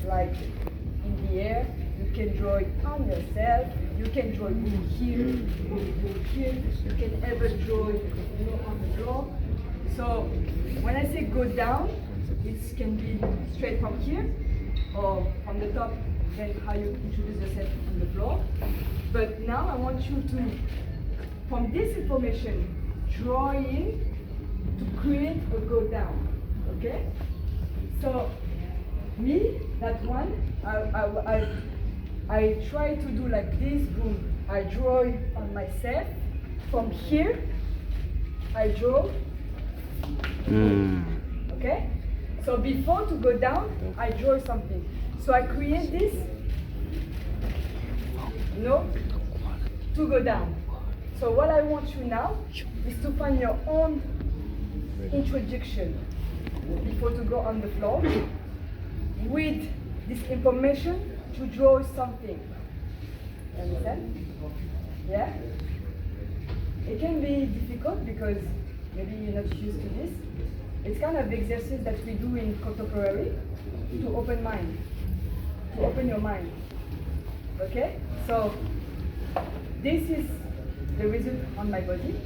like in the air, you can draw it on yourself, you can draw it here, here, you can ever draw it on the floor. So when I say go down, it can be straight from here or from the top, then how you introduce yourself on the floor. But now I want you to, from this information, draw in to create a go down, okay? So me, that one, I try to do like this, boom. I draw it on myself. From here, I draw. Okay? So before to go down, I draw something. So I create this, to go down. So what I want you now is to find your own introduction before to go on the floor with this information to draw something. You understand? Yeah? It can be difficult because maybe you're not used to this. It's kind of exercise that we do in contemporary to open mind, to open your mind. Okay? So this is the result on my body.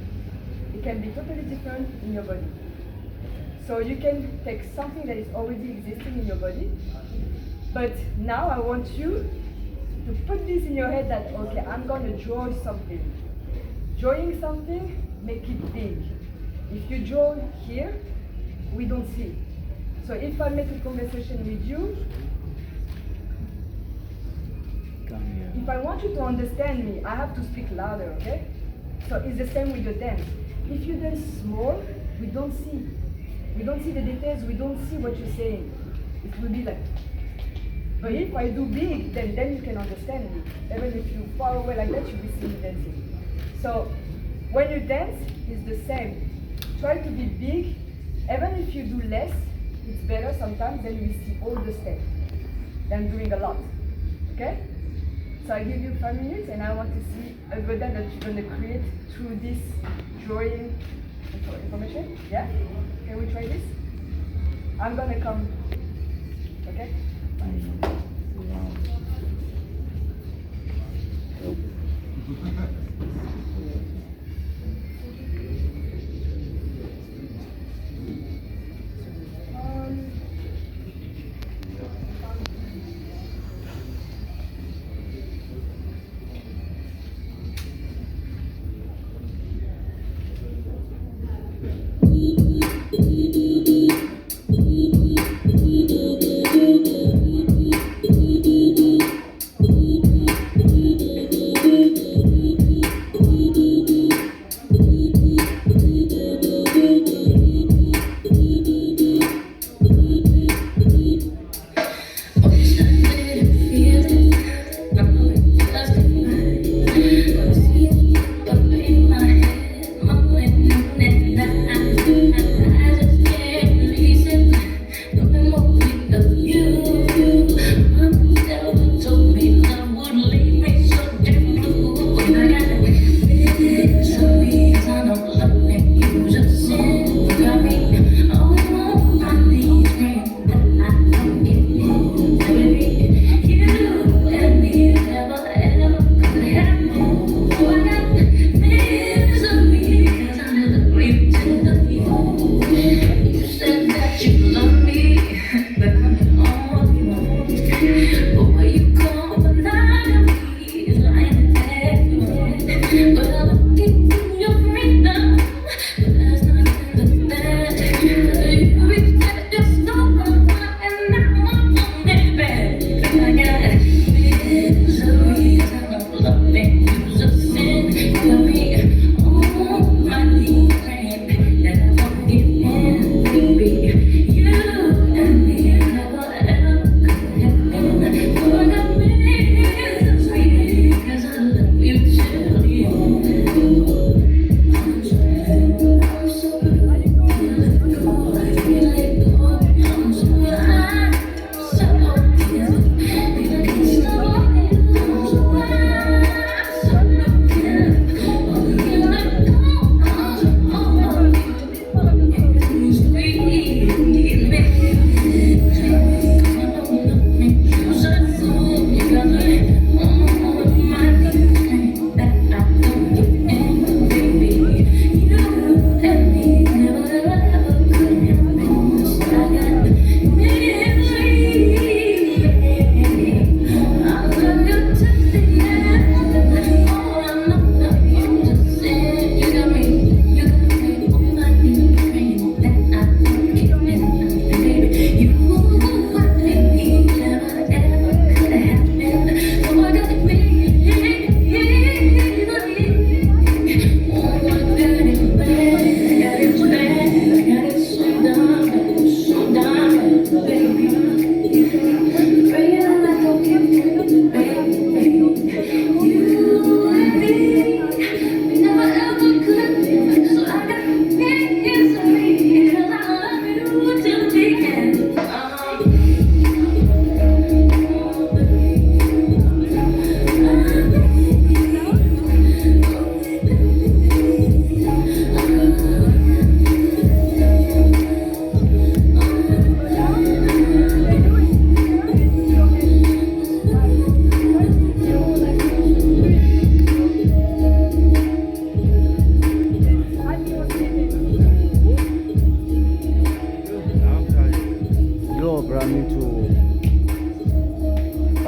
It can be totally different in your body. So you can take something that is already existing in your body, but now I want you to put this in your head that, okay, I'm going to draw something. Drawing something, make it big. If you draw here, we don't see. So if I make a conversation with you, if I want you to understand me, I have to speak louder, okay? So it's the same with your dance. If you dance small, we don't see. We don't see the details, we don't see what you're saying. It will be like, but if I do big, then you can understand me. Even if you far away like that, you will see me dancing. So when you dance, it's the same. Try to be big. Even if you do less, it's better sometimes, then we see all the steps than doing a lot. Okay? So I give you 5 minutes and I want to see a good dance that you're going to create through this drawing information. Yeah? Can we try this? I'm going to come. Okay?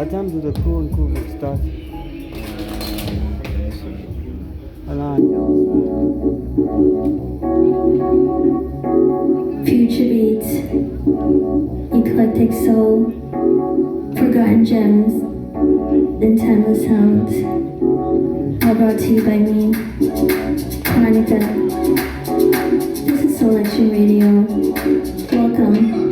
What time do the crew and crew start? Future beats, eclectic soul, forgotten gems, and timeless sounds. All brought to you by me, Chronica. This is Selection Radio. Welcome.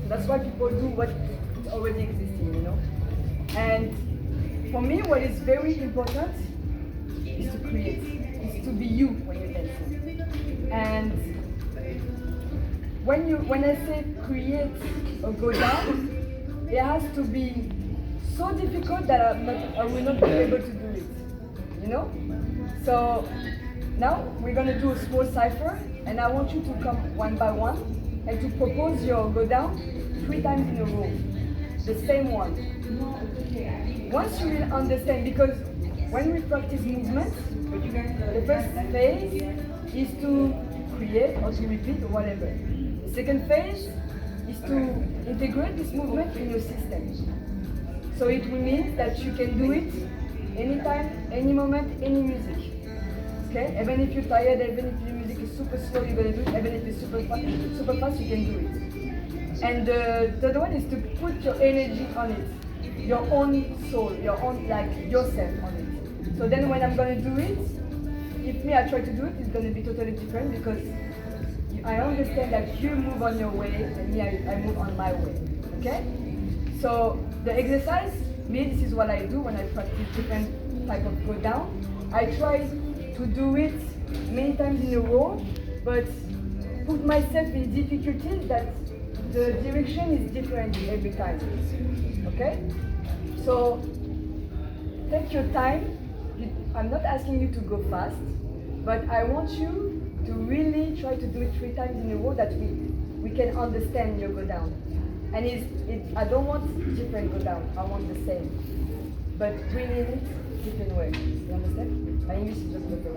That's why people do what is already existing, you know. And for me, what is very important is to create, is to be you when you're dancing. And when I say create or go down, it has to be so difficult that I will not be able to do it, you know. So now we're gonna do a small cipher, and I want you to come one by one and to propose your go down 3 times in a row, the same one. Once you will understand, because when we practice movement, the first phase is to create or to repeat or whatever. The second phase is to integrate this movement in your system. So it will mean that you can do it anytime, any moment, any music. Okay? Even if you're tired, even if your music is super slow, you're gonna do it. Even if it's super fast, you can do it. And the third one is to put your energy on it, your own soul, your own, like yourself on it. So then when I'm gonna do it, if I try to do it, it's gonna be totally different because I understand that you move on your way and me, I move on my way. Okay? So the exercise Me, this is what I do when I practice different type of go down. I try to do it many times in a row, but put myself in difficulties that the direction is different every time. Okay? So take your time. I'm not asking you to go fast, but I want you to really try to do it 3 times in a row that we can understand your go down. And I don't want different go down, I want the same. But really in it, different way. You understand? My English is just better.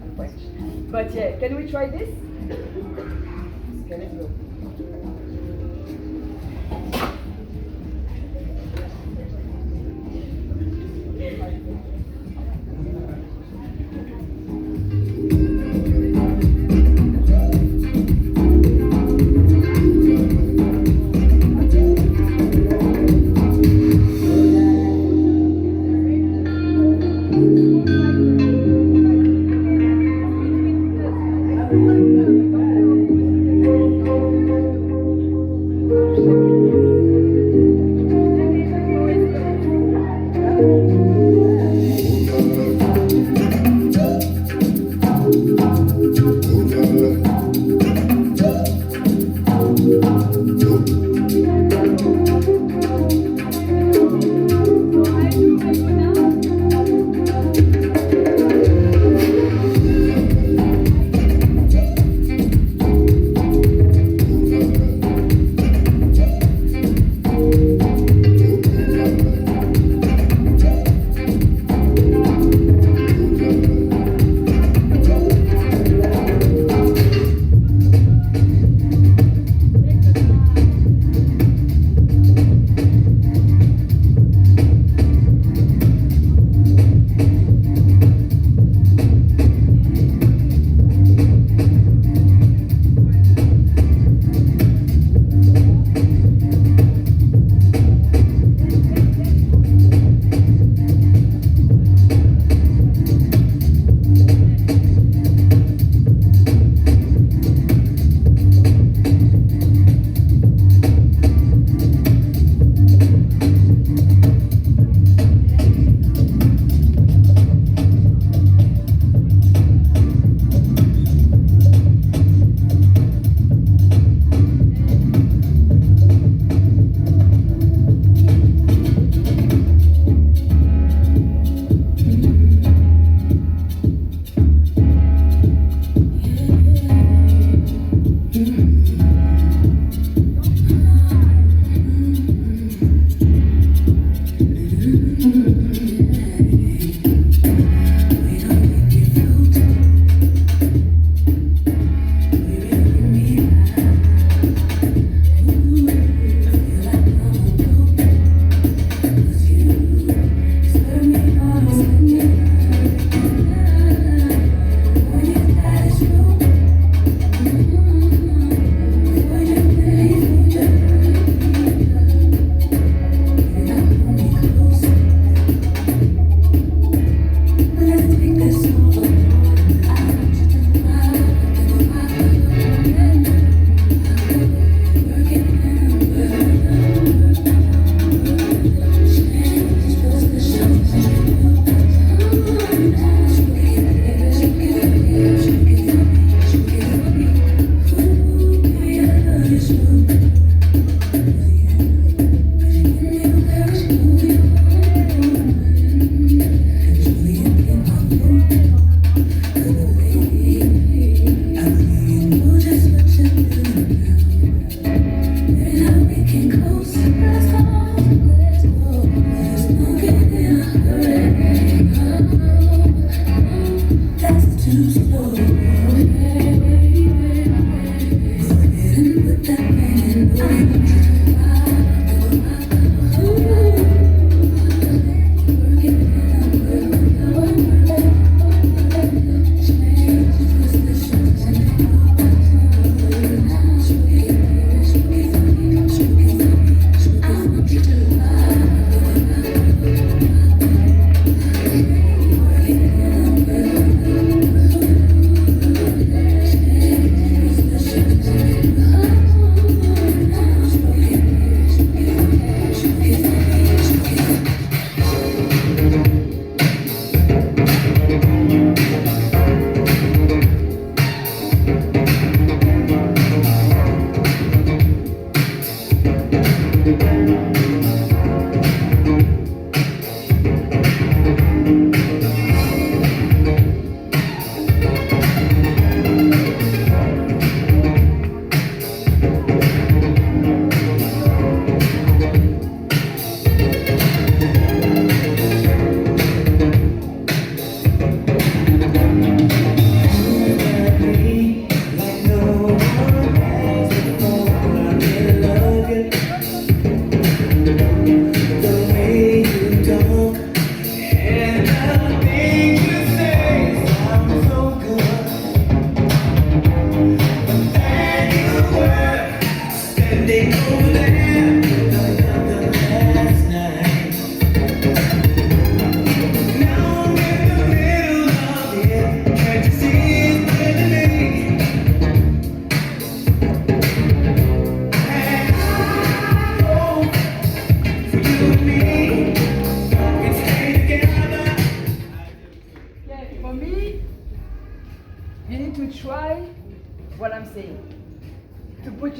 I'm French. But yeah, can we try this? Okay, let's go.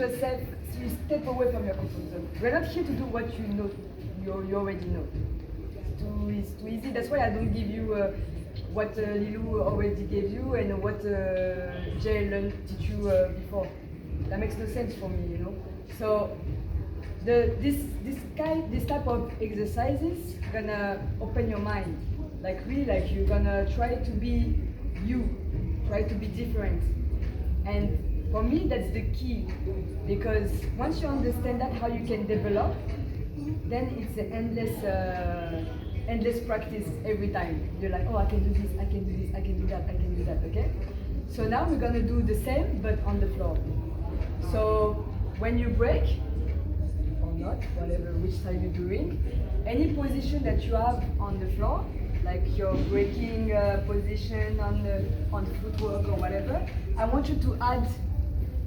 yourself, you step away from your comfort zone. We're not here to do what you know, you already know. It's too easy. That's why I don't give you what Lilou already gave you and what Jay learned teach you before. That makes no sense for me, you know. So this type of exercises gonna open your mind. Like really, like you're gonna try to be you, try to be different. And for me, that's the key, because once you understand that, how you can develop, then it's an endless practice every time. You're like, oh, I can do this, I can do this, I can do that, I can do that, okay? So now we're gonna do the same, but on the floor. So when you break, or not, whatever, which side you're doing, any position that you have on the floor, like your breaking position on footwork or whatever, I want you to add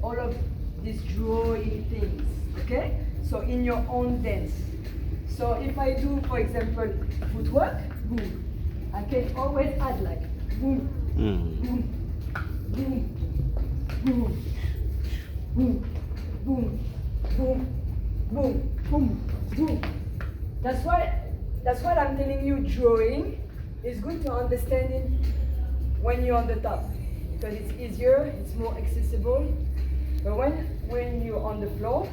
all of these drawing things, okay? So in your own dance. So if I do, for example, footwork, boom, I can always add like boom, boom, boom, boom, boom, boom, boom, boom, boom, boom. That's why I'm telling you, drawing is good to understand it when you're on the top, because it's easier, it's more accessible. But when you're on the floor,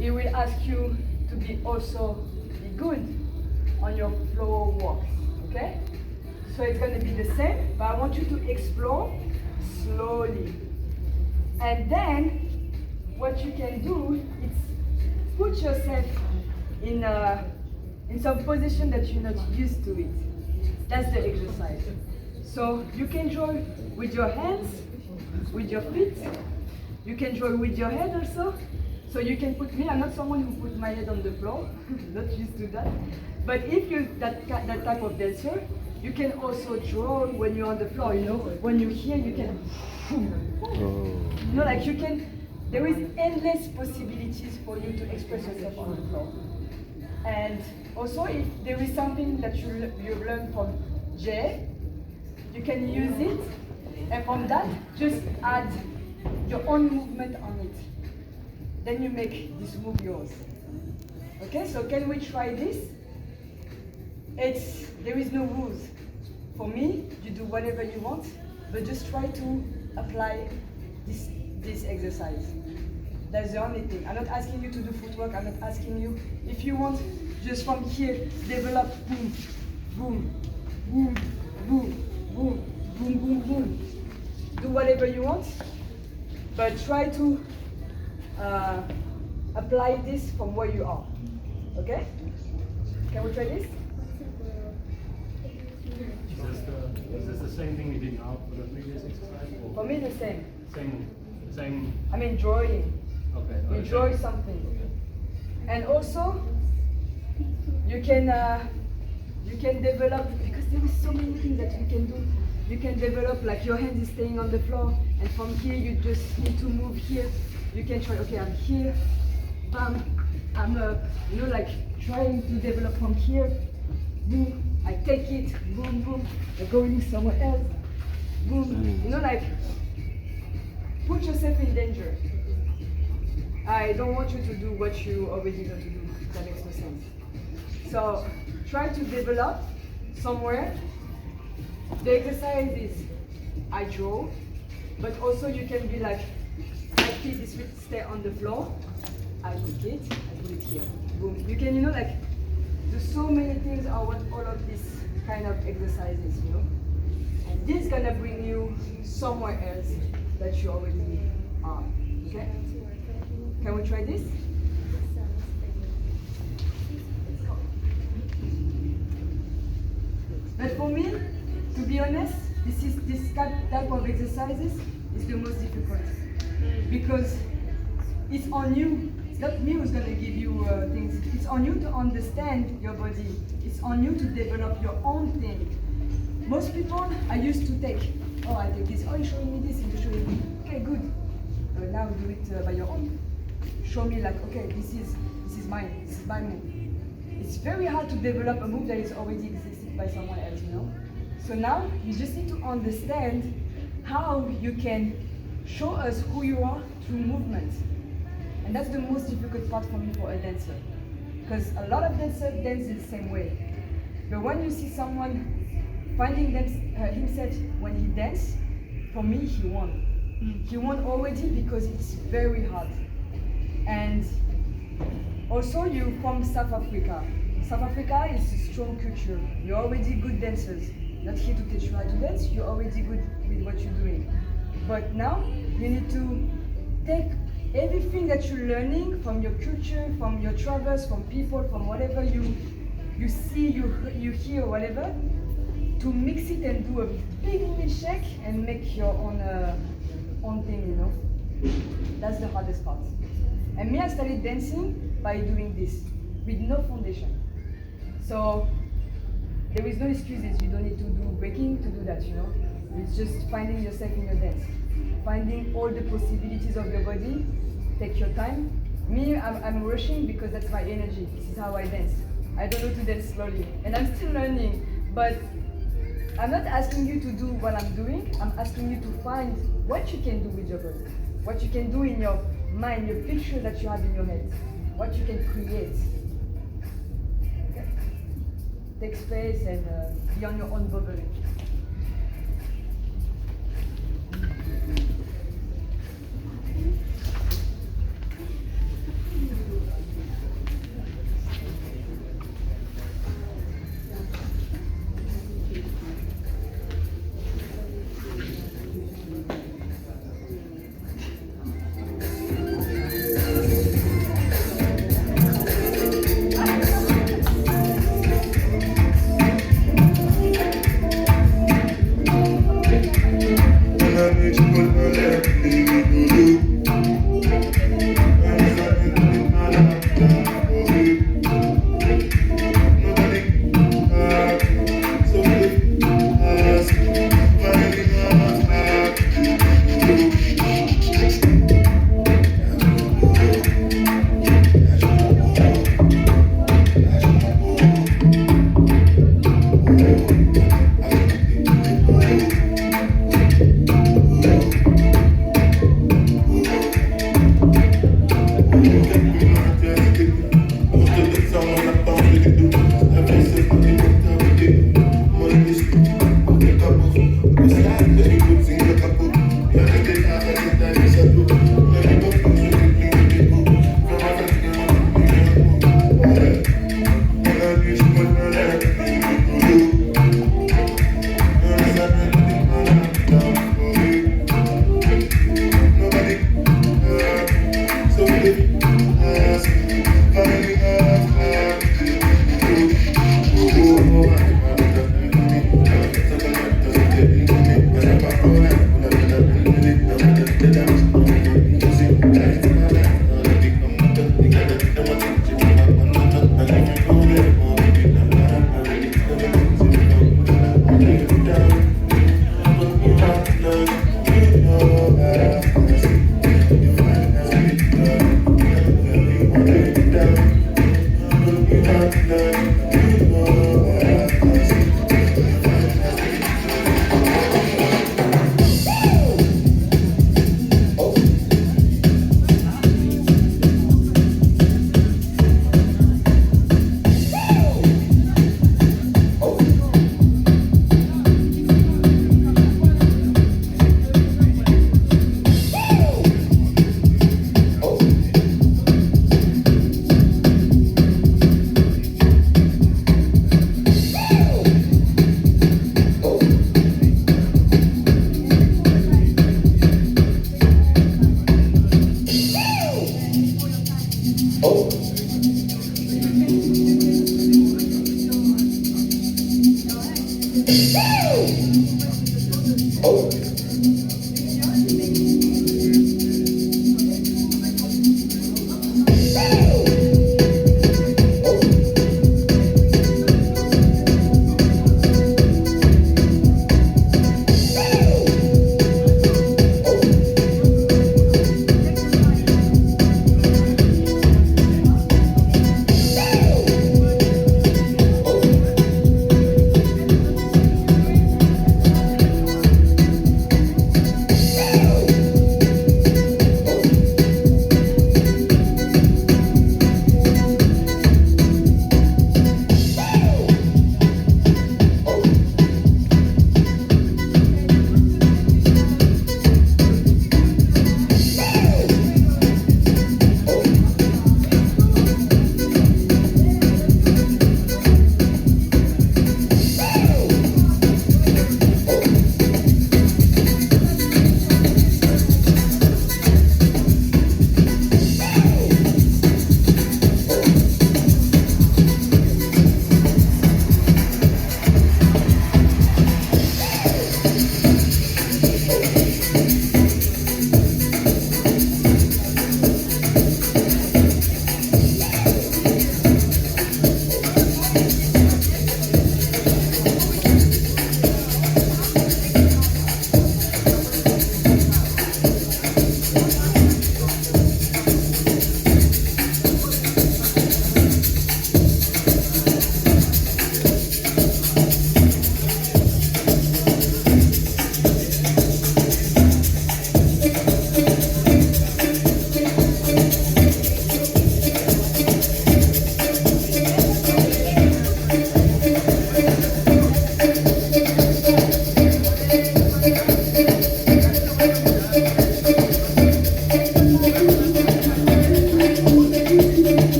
it will ask you to be good on your floor walk, okay? So it's gonna be the same, but I want you to explore slowly. And then what you can do is put yourself in some position that you're not used to it. That's the exercise. So you can draw with your hands, with your feet. You can draw with your head also. So you can put me, I'm not someone who put my head on the floor, not used to that. But if you're that type of dancer, you can also draw when you're on the floor, you know. When you're here, you can, you know, like you can, there is endless possibilities for you to express yourself on the floor. And also, if there is something that you've learned from Jay, you can use it, and from that, just add your own movement on it. Then you make this move yours. Okay, so can we try this? There is no rules. For me, you do whatever you want, but just try to apply this exercise. That's the only thing. I'm not asking you to do footwork. I'm not asking you. If you want, just from here, develop boom, boom, boom, boom, boom, boom, boom, boom. Do whatever you want, but try to apply this from where you are. Okay? Can we try this? Is this the same thing we did now for the previous exercise? Or For me, the same. Same. I mean, drawing. Okay. You draw something, and also you can develop, because there is so many things that you can do. You can develop, like your hand is staying on the floor, and from here you just need to move here. You can try, okay, I'm here, bam, I'm up. You know, like trying to develop from here, boom, I take it, boom, boom, I'm going somewhere else, boom. You know, like put yourself in danger. I don't want you to do what you already know to do. That makes no sense. So try to develop somewhere. The exercise is I draw, but also you can be like, my feet, this will stay on the floor. I put it here. Boom. You can, you know, like do so many things out of all of these kind of exercises, you know. And this is gonna bring you somewhere else that you already are. Okay? Can we try this? But for me, to be honest, this type of exercises is the most difficult, because it's on you. It's not me who's gonna give you things. It's on you to understand your body. It's on you to develop your own thing. Most people are used to take. Oh, I take this. Oh, you're showing me this. You're showing me. Okay, good. But now do it by your own. Show me, like, okay, this is mine. This is my move. It's very hard to develop a move that is already existed by someone else, you know. So now you just need to understand how you can show us who you are through movement. And that's the most difficult part for me for a dancer. Because a lot of dancers dance the same way. But when you see someone finding himself when he dances, for me, he won. He won already because it's very hard. And also, you're from South Africa. South Africa is a strong culture. You're already good dancers. Not here to teach you how to dance, you're already good with what you're doing. But now, you need to take everything that you're learning from your culture, from your travels, from people, from whatever you see, you hear, whatever, to mix it and do a big milkshake and make your own thing, you know. That's the hardest part. And me, I started dancing by doing this, with no foundation. So there is no excuses. You don't need to do breaking to do that, you know. It's just finding yourself in your dance, finding all the possibilities of your body. Take your time. Me, I'm rushing because that's my energy. This is how I dance. I don't know to dance slowly, and I'm still learning. But I'm not asking you to do what I'm doing. I'm asking you to find what you can do with your body, what you can do in your mind, your picture that you have in your head, what you can create. Okay? Take space and be on your own bubble.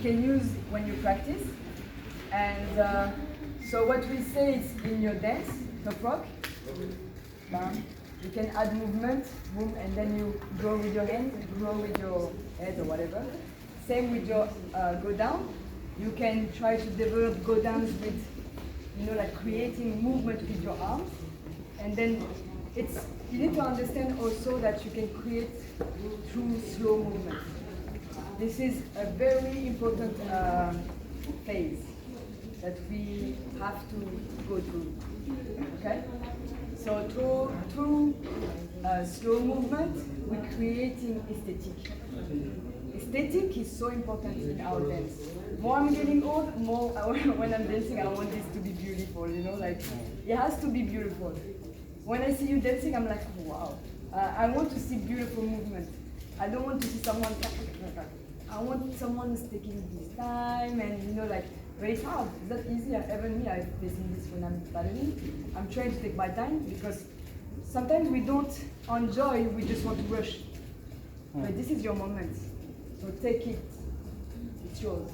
can use when you practice. And so what we say is in your dance, top rock, bam, you can add movement, boom, and then you go with your hands, go with your head or whatever. Same with your go down. You can try to develop go downs with, like creating movement with your arms. And then you need to understand also that you can create through slow movement. This is a very important phase that we have to go through. Okay? So through slow movement, we're creating aesthetic. Aesthetic is so important in our dance. More I'm getting old, more when I'm dancing, I want this to be beautiful. Like it has to be beautiful. When I see you dancing, I'm like, oh, wow. I want to see beautiful movement. I don't want to see someone. I want someone who's taking his time and like. But it's hard. It's not easy. Even me, I'm facing this when I'm balleting. I'm trying to take my time because sometimes we don't enjoy. We just want to rush. But this is your moment. So take it. It's yours.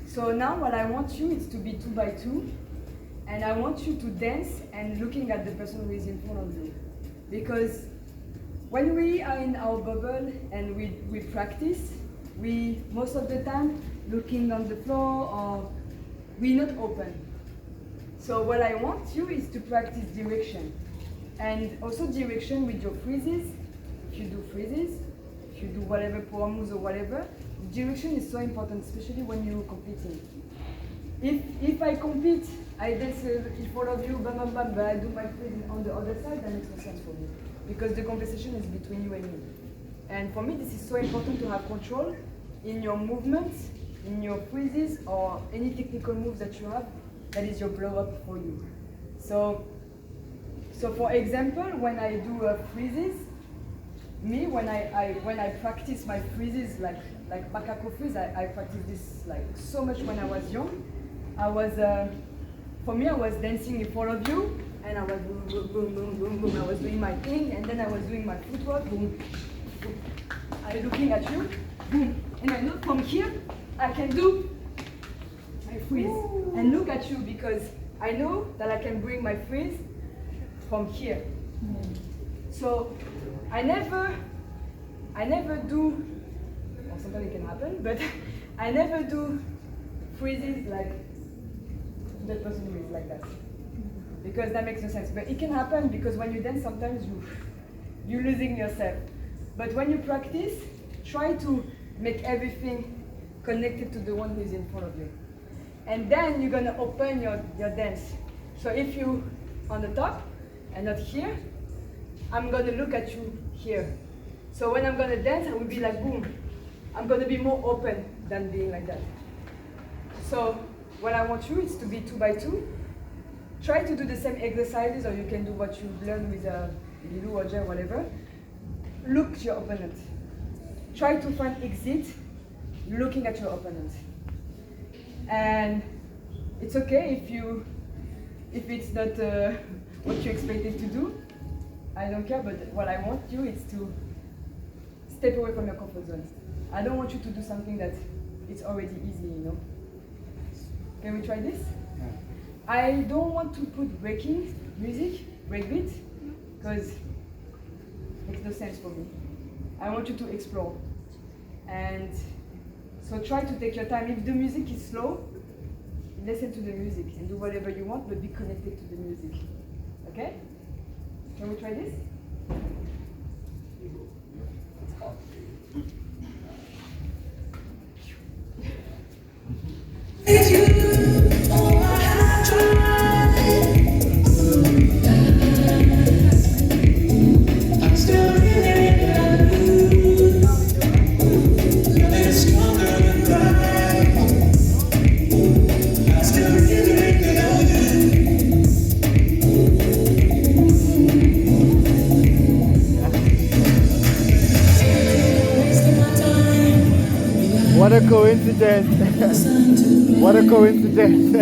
So now what I want you is to be 2 by 2. And I want you to dance and looking at the person who is in front of you. Because when we are in our bubble and we practice, we most of the time looking on the floor or we're not open. So what I want you is to practice direction. And also direction with your freezes. If you do freezes, if you do whatever power moves or whatever, direction is so important, especially when you're competing. If I compete, I dance in front of you, bam, bam, bam, but I do my freeze on the other side, that makes no sense for me. Because the conversation is between you and me. And for me, this is so important to have control in your movements, in your freezes, or any technical moves that you have, that is your blow up for you. So for example, when I do freezes, when I practice my freezes, like macaco freeze, I practice this like so much when I was young. I was dancing in front of you, and I was boom, boom, boom, boom, boom, boom. I was doing my thing, and then I was doing my footwork, boom, boom. I'm looking at you, boom, and I know from here I can do my freeze. Ooh. And look at you because I know that I can bring my freeze from here. So I never do, or sometimes it can happen, but I never do freezes like the person who is like that, because that makes no sense. But it can happen because when you dance, sometimes you're losing yourself. But when you practice, try to make everything connected to the one who is in front of you, and then you're gonna open your dance. So if you on the top and not here, I'm gonna look at you here. So when I'm gonna dance, I will be like boom. I'm gonna be more open than being like that. So what I want you is to be 2 by 2. Try to do the same exercises, or you can do what you've learned with Lilou or Jay, whatever. Look to your opponent. Try to find exit looking at your opponent. And it's okay if it's not what you expected to do. I don't care, but what I want you is to step away from your comfort zone. I don't want you to do something that it's already easy, Can we try this? Yeah. I don't want to put breaking music, breakbeat, because it makes no sense for me. I want you to explore. And so try to take your time. If the music is slow, listen to the music and do whatever you want, but be connected to the music. Okay? Can we try this? What a coincidence! What a coincidence!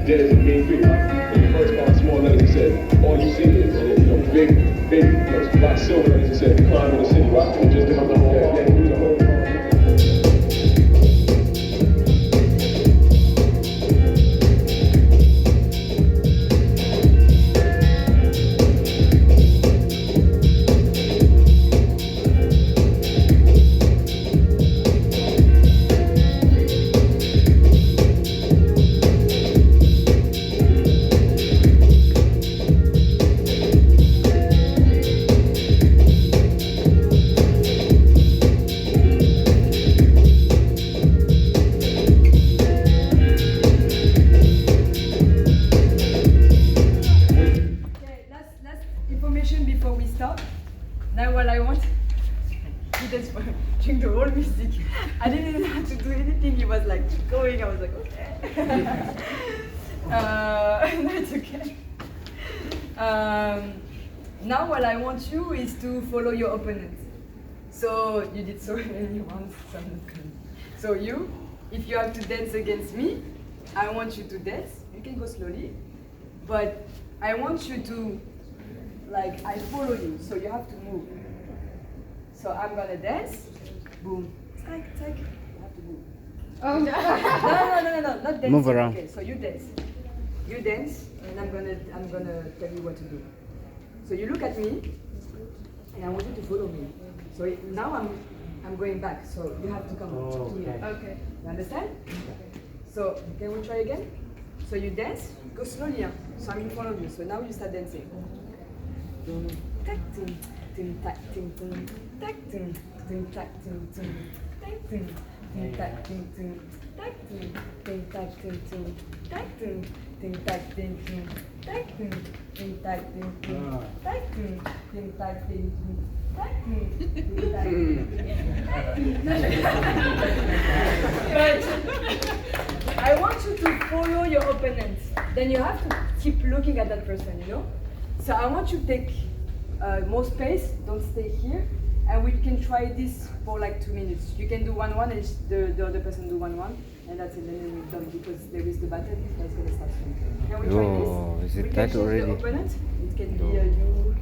Dennis and Mean Street. In the first part, small letters, it said, all you see is, and then, you know, big, black silver letters, it said, climb in the city, right? We just did the whole, we the whole. Okay, last information before we start. Now what I want, he just during the whole music. I didn't know how to do anything. He was like keep going. I was like okay. That's okay. Now what I want you is to follow your opponent. So you did so many ones. So I'm not gonna. So you, if you have to dance against me, I want you to dance. You can go slowly, but I want you to, like, I follow you, so you have to move. So I'm gonna dance, boom, take, you have to move. Oh. No, not dance. Move around. Okay, so you dance, and I'm gonna tell you what to do. So you look at me, and I want you to follow me. So now I'm going back, so you have to come to me. Okay. You understand? So can we try again? So you dance, go slowly. Huh? So I'm in front of you. So now you start dancing. Dum, tac, tum, tum, tac, tum, tum, tac, tum, tum, tac, tum, tum, tac, tum, tum, tac, tum, tum, tac, tum, tum, tac, tum, tum, tac, tum, tum, tac, tum, tum, tac, tum, tum, tac, tum, tum, tac, tum, tum, tac, tum, tum, tac, tum, tum, tac, But I want you to follow your opponent. Then you have to keep looking at that person, you know? So I want you to take more space, don't stay here. And we can try this for like 2 minutes. You can do 1-1 and the other person do 1-1. And that's it, and then we're done because there is the battle that's going to start soon. Can we try Oh, this? is it We can that change already? the opponent. It can be you,